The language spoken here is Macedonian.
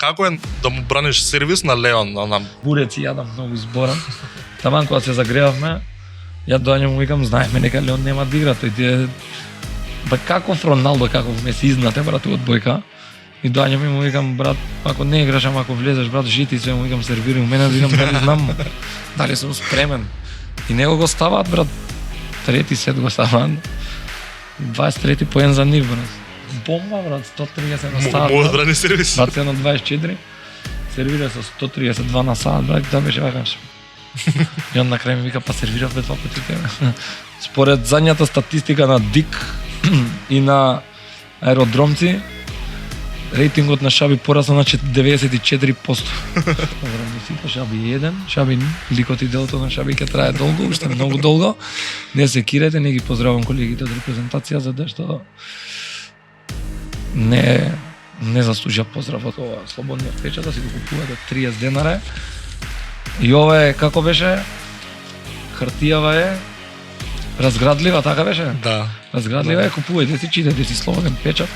како е да му браниш сервис на Леон, на буреци јадам многу зборам. Таман кога се загревавме, ја доаѓам му викам, знаеме нека Леон нема да игра, тој ти е каков Роналдо, каков Меси изнате брат од бојка. И доаѓам и му викам, брат, ако не играш, ама ако влезеш, брат, жити све, му викам, сервирај у мене, викам, дали знам, дали сум спремен. И него го ставаат, брат, трети сет го ставаат, 23 поен за нив, брат. Бомба, брат, 130 на саат. Може да брани сервис. Брат, на 24, сервира со 132 на саат, брат, да беше вакаш. И он на крај ми вика, па сервирав бе два пати тебе. Според задњата статистика на ДИК и на аеродромци, рейтингот на Шаби порасна на 94%. Добро, Шаби 1, Шаби ликот и делото на Шаби ќе трае долго, уште многу долго. Не се кирете, не ги поздравам колегите од репрезентација за што не заслужија поздрав од ова слободниот печат, да си го купувате 30 денаре. И ова е, како беше? Хартијава е разградлива, така беше? Да. Разградлива е, купувајте си, читате си слободен печат.